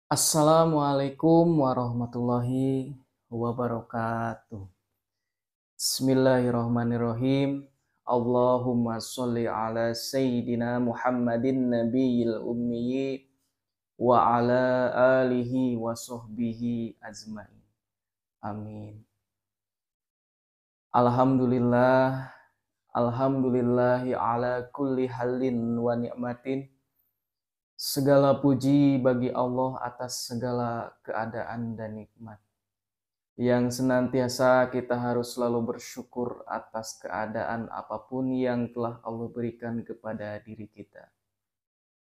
Assalamualaikum warahmatullahi wabarakatuh. Bismillahirrahmanirrahim. Allahumma sholli ala Sayyidina Muhammadin nabiyil ummiyi wa ala alihi wa sahbihi ajmain. Amin. Alhamdulillah, alhamdulillahi ala kulli halin wa ni'matin. Segala puji bagi Allah atas segala keadaan dan nikmat. Yang senantiasa kita harus selalu bersyukur atas keadaan apapun yang telah Allah berikan kepada diri kita.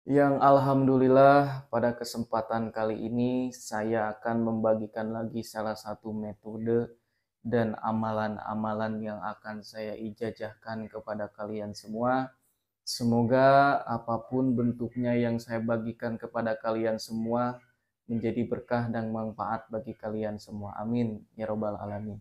Yang alhamdulillah pada kesempatan kali ini saya akan membagikan lagi salah satu metode dan amalan-amalan yang akan saya ijajahkan kepada kalian semua. Semoga apapun bentuknya yang saya bagikan kepada kalian semua menjadi berkah dan manfaat bagi kalian semua. Amin ya robbal alamin.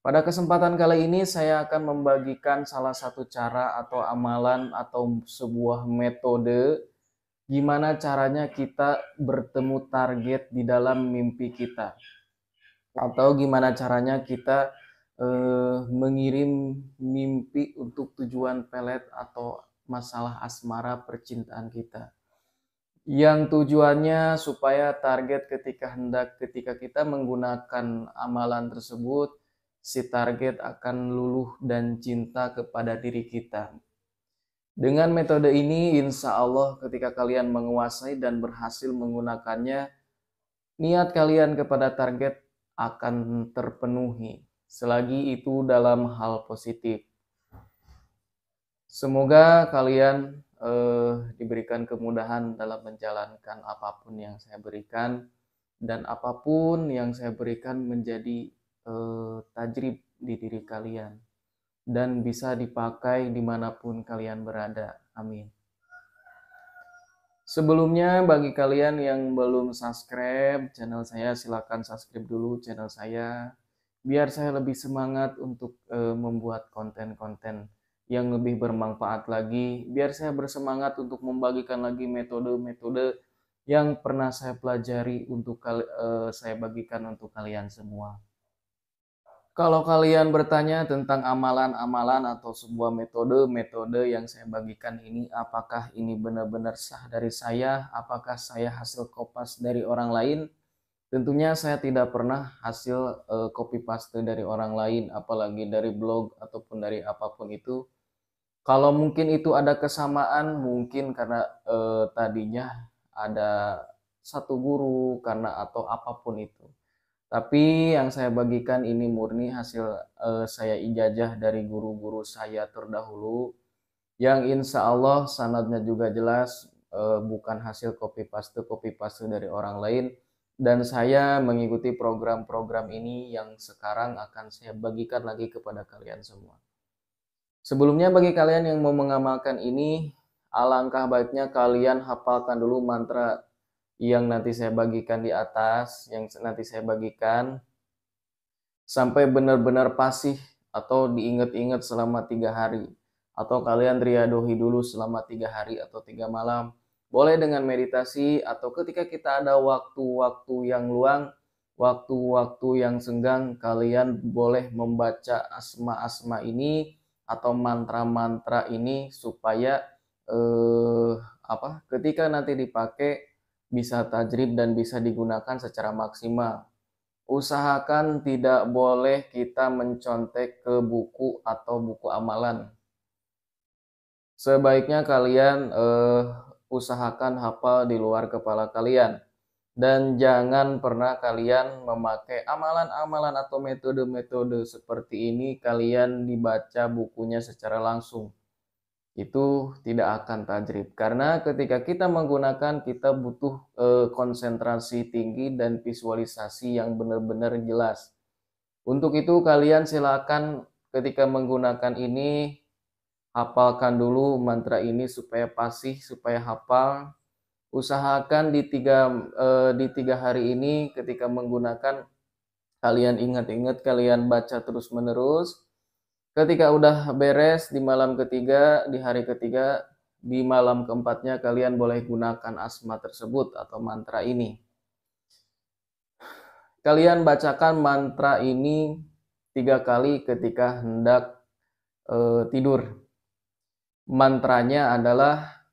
Pada kesempatan kali ini saya akan membagikan salah satu cara atau amalan atau sebuah metode gimana caranya kita bertemu target di dalam mimpi kita. Atau gimana caranya kita mengirim mimpi untuk tujuan pelet atau masalah asmara percintaan kita. Yang tujuannya supaya target ketika kita menggunakan amalan tersebut, si target akan luluh dan cinta kepada diri kita. Dengan metode ini, insya Allah ketika kalian menguasai dan berhasil menggunakannya, niat kalian kepada target akan terpenuhi. Selagi itu dalam hal positif. Semoga kalian diberikan kemudahan dalam menjalankan apapun yang saya berikan, dan apapun yang saya berikan menjadi tajrib di diri kalian dan bisa dipakai dimanapun kalian berada. Amin. Sebelumnya bagi kalian yang belum subscribe channel saya, silakan subscribe dulu channel saya biar saya lebih semangat untuk membuat konten-konten yang lebih bermanfaat lagi, biar saya bersemangat untuk membagikan lagi metode-metode yang pernah saya pelajari untuk saya bagikan untuk kalian semua. Kalau kalian bertanya tentang amalan-amalan atau sebuah metode-metode yang saya bagikan ini, apakah ini benar-benar sah dari saya, apakah saya hasil kopas dari orang lain? Tentunya saya tidak pernah hasil copy paste dari orang lain, apalagi dari blog ataupun dari apapun itu. Kalau mungkin itu ada kesamaan, mungkin karena tadinya ada satu guru karena atau apapun itu. Tapi yang saya bagikan ini murni hasil saya ijazah dari guru-guru saya terdahulu, yang insya Allah sanadnya juga jelas, bukan hasil copy paste dari orang lain. Dan saya mengikuti program-program ini yang sekarang akan saya bagikan lagi kepada kalian semua. Sebelumnya bagi kalian yang mau mengamalkan ini, alangkah baiknya kalian hafalkan dulu mantra yang nanti saya bagikan di atas, yang nanti saya bagikan sampai benar-benar fasih atau diingat-ingat selama 3 hari. Atau kalian riadohi dulu selama 3 hari atau 3 malam. Boleh dengan meditasi atau ketika kita ada waktu-waktu yang luang, waktu-waktu yang senggang, kalian boleh membaca asma-asma ini atau mantra-mantra ini supaya ketika nanti dipakai bisa tajrib dan bisa digunakan secara maksimal. Usahakan tidak boleh kita mencontek ke buku atau buku amalan. Sebaiknya kalian usahakan hafal di luar kepala kalian. Dan jangan pernah kalian memakai amalan-amalan atau metode-metode seperti ini kalian dibaca bukunya secara langsung. Itu tidak akan tajrib. Karena ketika kita menggunakan, kita butuh konsentrasi tinggi dan visualisasi yang benar-benar jelas. Untuk itu kalian silakan ketika menggunakan ini, hafalkan dulu mantra ini supaya fasih, supaya hafal. Usahakan di tiga hari ini ketika menggunakan, kalian ingat-ingat, kalian baca terus-menerus. Ketika udah beres di malam ketiga, di hari ketiga, Di malam keempatnya kalian boleh gunakan asma tersebut atau mantra ini. Kalian bacakan mantra ini 3 kali ketika hendak tidur. Mantranya adalah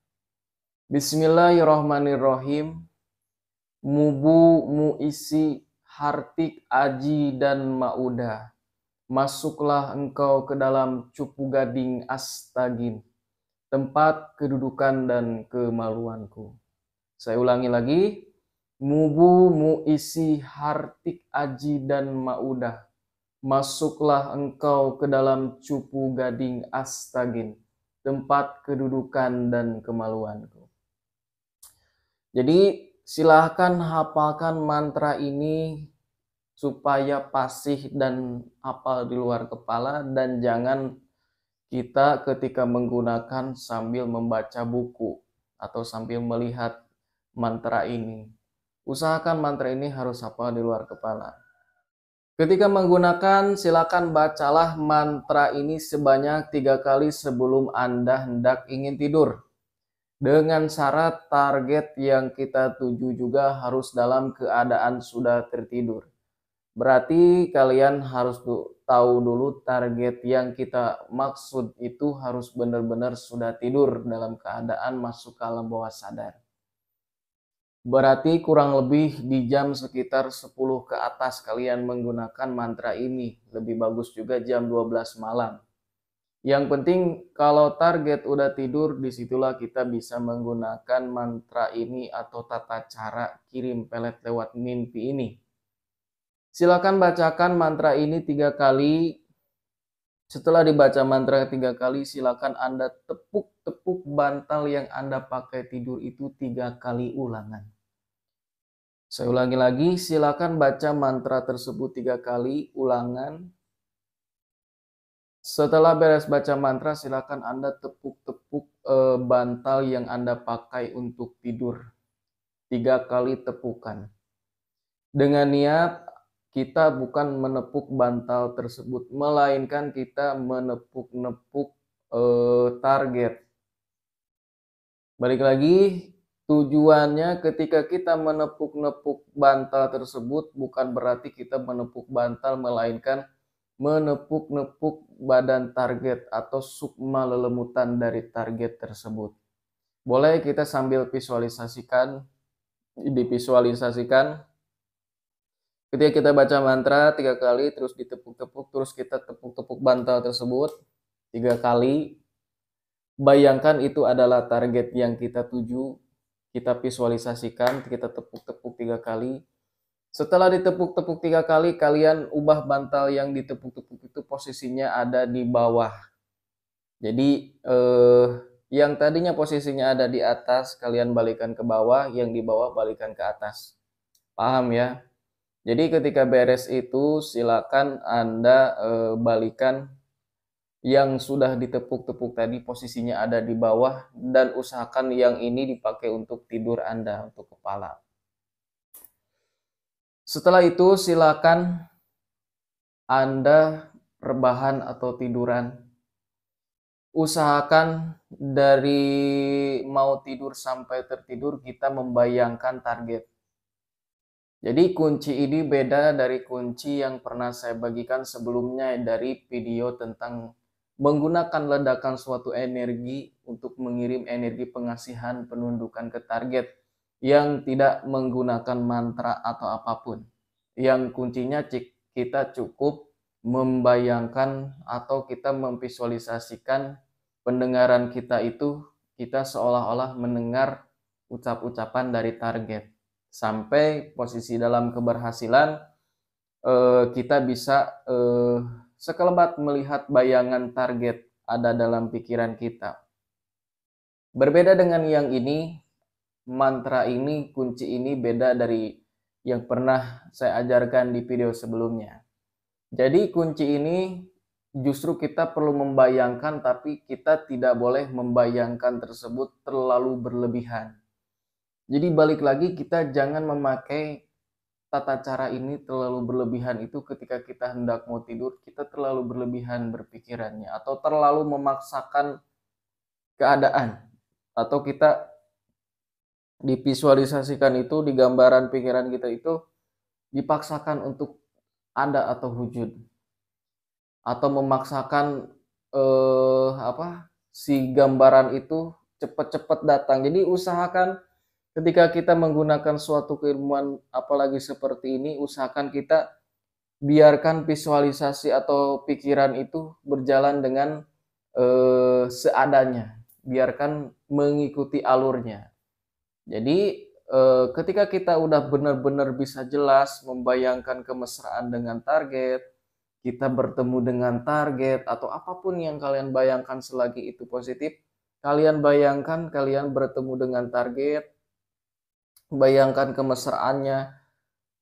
Bismillahirrohmanirrohim. Mubu muisi hartik aji dan maudah. Masuklah engkau ke dalam cupu gading astagin, tempat kedudukan dan kemaluanku. Saya ulangi lagi. Mubu muisi hartik aji dan maudah. Masuklah engkau ke dalam cupu gading astagin, tempat kedudukan dan kemaluanku. Jadi silahkan hafalkan mantra ini supaya fasih dan hafal di luar kepala, dan jangan kita ketika menggunakan sambil membaca buku atau sambil melihat mantra ini. Usahakan mantra ini harus hafal di luar kepala. Ketika menggunakan, silakan bacalah mantra ini sebanyak 3 kali sebelum Anda hendak ingin tidur. Dengan syarat target yang kita tuju juga harus dalam keadaan sudah tertidur. Berarti kalian harus tahu dulu target yang kita maksud itu harus benar-benar sudah tidur dalam keadaan masuk ke alam bawah sadar. Berarti kurang lebih di jam sekitar 10 ke atas kalian menggunakan mantra ini. Lebih bagus juga jam 12 malam. Yang penting kalau target udah tidur, disitulah kita bisa menggunakan mantra ini atau tata cara kirim pelet lewat mimpi ini. Silakan bacakan mantra ini 3 kali. Setelah dibaca mantra 3 kali, silakan Anda tepuk-tepuk bantal yang Anda pakai tidur itu 3 kali ulangan. Saya ulangi lagi, silakan baca mantra tersebut 3 kali ulangan. Setelah beres baca mantra, silakan Anda tepuk-tepuk bantal yang Anda pakai untuk tidur. 3 kali tepukan. Dengan niat kita bukan menepuk bantal tersebut, melainkan kita menepuk-nepuk target. Balik lagi, tujuannya ketika kita menepuk-nepuk bantal tersebut bukan berarti kita menepuk bantal, melainkan menepuk-nepuk badan target atau sukma lelemutan dari target tersebut. Boleh kita sambil divisualisasikan. Ketika kita baca mantra 3 kali, terus ditepuk-tepuk, terus kita tepuk-tepuk bantal tersebut 3 kali. Bayangkan itu adalah target yang kita tuju, kita visualisasikan, kita tepuk-tepuk 3 kali. Setelah ditepuk-tepuk 3 kali, kalian ubah bantal yang ditepuk-tepuk itu posisinya ada di bawah. Jadi yang tadinya posisinya ada di atas, kalian balikan ke bawah, yang di bawah balikan ke atas. Paham ya? Jadi ketika beres itu silakan Anda balikan yang sudah ditepuk-tepuk tadi posisinya ada di bawah, dan usahakan yang ini dipakai untuk tidur Anda, untuk kepala. Setelah itu silakan Anda rebahan atau tiduran. Usahakan dari mau tidur sampai tertidur kita membayangkan target. Jadi kunci ini beda dari kunci yang pernah saya bagikan sebelumnya dari video tentang menggunakan ledakan suatu energi untuk mengirim energi pengasihan penundukan ke target yang tidak menggunakan mantra atau apapun. Yang kuncinya kita cukup membayangkan atau kita memvisualisasikan pendengaran kita itu, kita seolah-olah mendengar ucap-ucapan dari target. Sampai posisi dalam keberhasilan kita bisa sekelebat melihat bayangan target ada dalam pikiran kita. Berbeda dengan yang ini, mantra ini, kunci ini beda dari yang pernah saya ajarkan di video sebelumnya. Jadi kunci ini justru kita perlu membayangkan, tapi kita tidak boleh membayangkan tersebut terlalu berlebihan. Jadi balik lagi, kita jangan memakai tata cara ini terlalu berlebihan. Itu ketika kita hendak mau tidur, kita terlalu berlebihan berpikirannya atau terlalu memaksakan keadaan. atau kita divisualisasikan itu di gambaran pikiran kita itu dipaksakan untuk ada atau wujud, atau memaksakan si gambaran itu cepat-cepat datang. Jadi usahakan ketika kita menggunakan suatu keilmuan apalagi seperti ini, usahakan kita biarkan visualisasi atau pikiran itu berjalan dengan seadanya, biarkan mengikuti alurnya. Jadi ketika kita udah benar-benar bisa jelas membayangkan kemesraan dengan target, kita bertemu dengan target atau apapun yang kalian bayangkan selagi itu positif, kalian bayangkan kalian bertemu dengan target, bayangkan kemesraannya,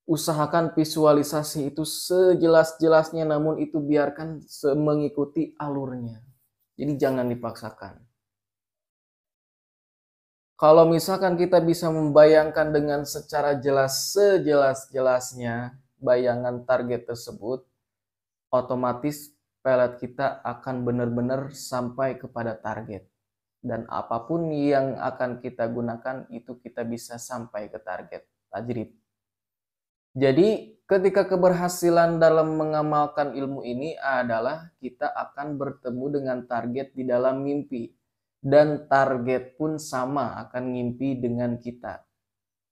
usahakan visualisasi itu sejelas-jelasnya, namun itu biarkan mengikuti alurnya. Jadi jangan dipaksakan. Kalau misalkan kita bisa membayangkan dengan secara jelas, sejelas-jelasnya bayangan target tersebut, otomatis pelet kita akan benar-benar sampai kepada target. Dan apapun yang akan kita gunakan, itu kita bisa sampai ke target. Tajrib. Jadi ketika keberhasilan dalam mengamalkan ilmu ini adalah kita akan bertemu dengan target di dalam mimpi. Dan target pun sama akan ngimpi dengan kita.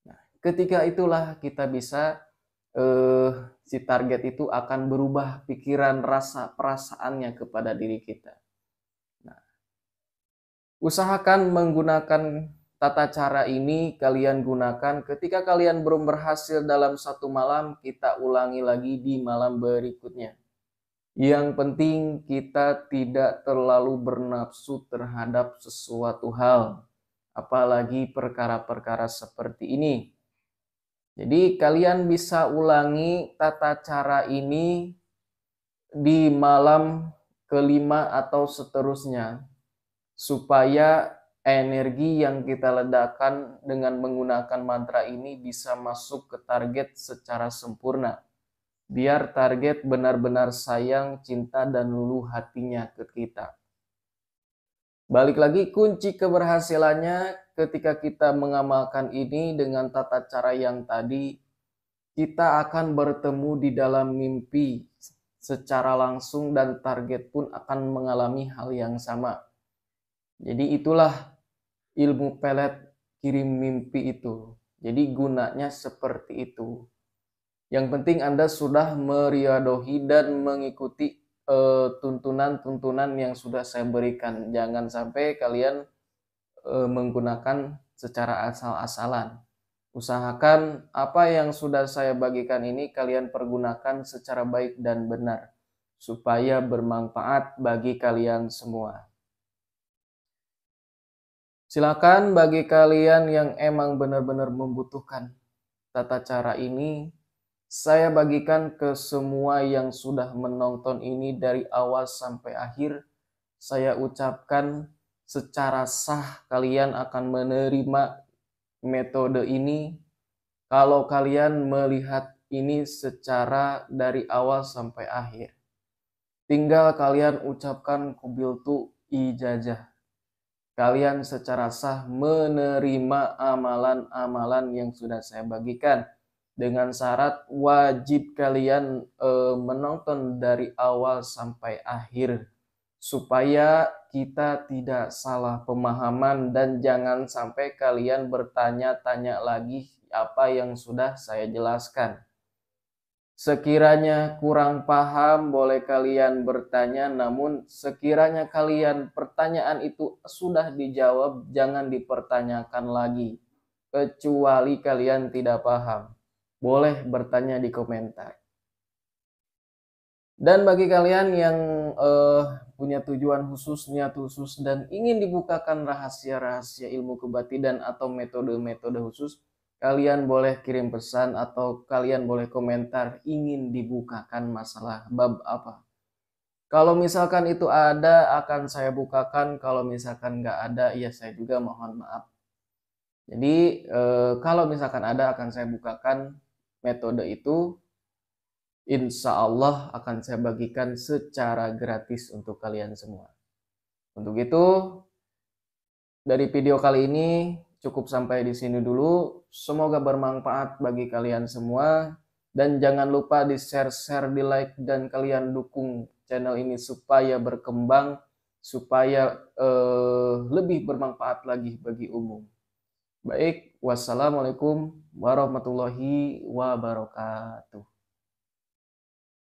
Nah, ketika itulah kita bisa si target itu akan berubah pikiran, rasa, perasaannya kepada diri kita. Nah, usahakan menggunakan tata cara ini kalian gunakan ketika kalian belum berhasil dalam satu malam, kita ulangi lagi di malam berikutnya. Yang penting kita tidak terlalu bernafsu terhadap sesuatu hal, apalagi perkara-perkara seperti ini. Jadi kalian bisa ulangi tata cara ini di malam kelima atau seterusnya, supaya energi yang kita ledakan dengan menggunakan mantra ini bisa masuk ke target secara sempurna. Biar target benar-benar sayang, cinta, dan luluh hatinya ke kita. Balik lagi, kunci keberhasilannya ketika kita mengamalkan ini dengan tata cara yang tadi, kita akan bertemu di dalam mimpi secara langsung dan target pun akan mengalami hal yang sama. Jadi itulah ilmu pelet kirim mimpi itu. Jadi gunanya seperti itu. Yang penting Anda sudah meriadohi dan mengikuti tuntunan-tuntunan yang sudah saya berikan. Jangan sampai kalian menggunakan secara asal-asalan. Usahakan apa yang sudah saya bagikan ini kalian pergunakan secara baik dan benar, supaya bermanfaat bagi kalian semua. Silakan bagi kalian yang emang benar-benar membutuhkan tata cara ini, saya bagikan ke semua yang sudah menonton ini dari awal sampai akhir. Saya ucapkan secara sah kalian akan menerima metode ini kalau kalian melihat ini secara dari awal sampai akhir. Tinggal kalian ucapkan kubiltu ijazah. Kalian secara sah menerima amalan-amalan yang sudah saya bagikan. Dengan syarat wajib kalian menonton dari awal sampai akhir supaya kita tidak salah pemahaman dan jangan sampai kalian bertanya-tanya lagi apa yang sudah saya jelaskan. Sekiranya kurang paham boleh kalian bertanya, namun sekiranya kalian pertanyaan itu sudah dijawab, jangan dipertanyakan lagi kecuali kalian tidak paham. Boleh bertanya di komentar. Dan bagi kalian yang punya tujuan khusus, niat khusus, dan ingin dibukakan rahasia-rahasia ilmu kebatinan atau metode-metode khusus, kalian boleh kirim pesan atau kalian boleh komentar ingin dibukakan masalah bab apa. Kalau misalkan itu ada, akan saya bukakan. Kalau misalkan nggak ada, ya saya juga mohon maaf. Jadi kalau misalkan ada, akan saya bukakan metode itu. Insya Allah akan saya bagikan secara gratis untuk kalian semua. Untuk itu, Dari video kali ini cukup sampai di sini dulu. Semoga bermanfaat bagi kalian semua. Dan jangan lupa di-share, di-like, dan kalian dukung channel ini supaya berkembang, supaya lebih bermanfaat lagi bagi umum. Baik, wassalamualaikum warahmatullahi wabarakatuh.